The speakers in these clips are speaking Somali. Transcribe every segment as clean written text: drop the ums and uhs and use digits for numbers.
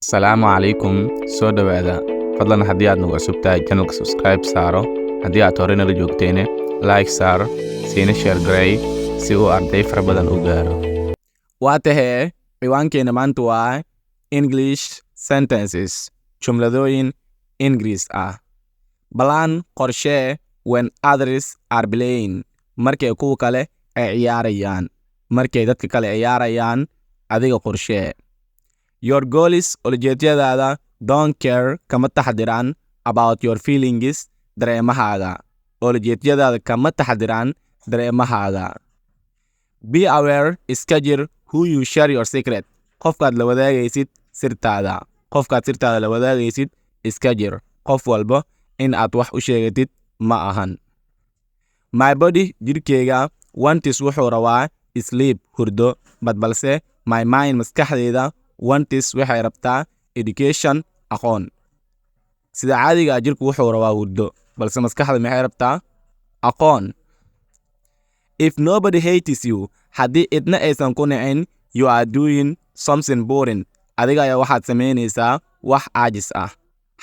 asalaamu calaykum soo dhowaada fadlan haddii aad nagu cusub tahay channelka subscribe saaro haddii aad hore nala joogteene like saar siina share garay si uu arday fara badan u gaaro waa tahee ciwaankeena maanta waa English sentences jumladooyin Ingiriis ah balan qorshee when others are playing markay kuwa kale ay ciyaarayaan markay dadka kale ciyaarayaan adiga qorshee Your goal is ujeedadaada don't care kama taxdiraan about your feelings dareemahaaga ujeedadaada kama taxdiraan dareemahaaga Be aware iska jir who you share your secret qofkaad la wadaagaysid sirtaada qofkaad sirtaada la wadaagaysid iska jir qof walba in aad wax u sheegatid ma ahan My body jirkeyga wants wuxuu rabaa sleep hurdo balse my mind maskaxdeeda wants waxay rabtaa education aqoon sida caadiga jirku wuxuu rabaa hurdo balse maskaxda maxay rabtaa aqoon If nobody hates you haddii idna aysan ku nicin you are doing something boring adiga ayaa waxaad samaynaysaa wax caajis ah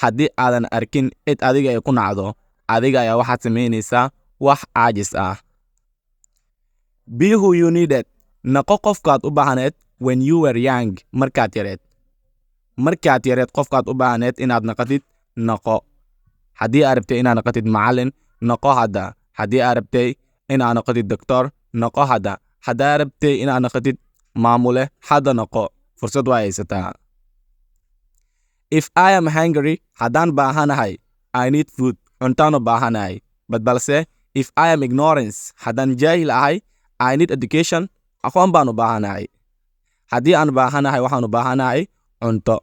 haddii aadan arkin cid adiga ay ku nacdo adiga ayaa waxaad samaynaysaa wax caajis ah Be who you needed naqo qofkaad u baahneed when you were young markaad yareed qofkaad u baahneed inaad naqatid naqo haddii aad rabtay inaad naqatid macallin naqo hadda haddii aad rabtay inaad naqatid doctor naqo hadda haddii aad rabtay inaad naqatid maamule hadda naqo fursad waa haysataa If I am hungry haddaan baahanahay I need food cuntaan u baahanahay balse if I am ignorance haddaan jaahil ahay I need education aqoon baan u baahanahay haddii aan baahanahay waxaan u baahanahay cunto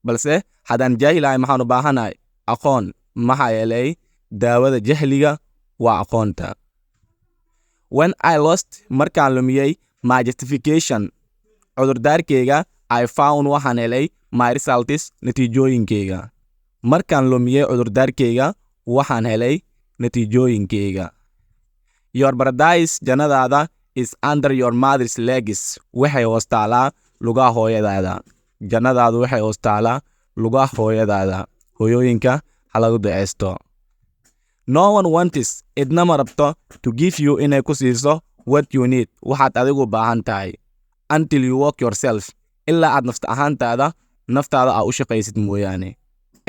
balse haddaan jaahilahay maxaan u baahanahay aqoon maxaa yeelay daawada jahliga waa aqoonta When I lost markaan lumiyey my justification cudurdaarkeyga I found waxaan helay my results natiijooyinkeyga markaan lumiyey cudurdaarkeyga waxaan helay natiijooyinkeyga Your paradise jannadaada is under your mother's legs waxay hoostaalaa lugaha hooyadaada jannadaadu waxay hoostaalaa lugaha hooyadaada hooyooyinka halagu duceysto No one wants idna ma rabto to give you inay ku siiso what you need waxaad adigu baahan tahay until you work yourself ilaa aad naftaada u shaqaysid mooyaane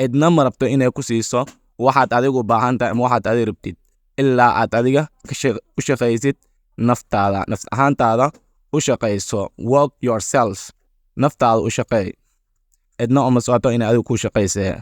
idna ma rabto inay ku siiso waxaad adigu baahan tahay ama waxaad adiga rabtid ilaa aad adiga ku shaqaysid naf ahaantaada u shaqayso work yourself naftaada u shaqeey idna uma socoto inay adigu ku shaqaysee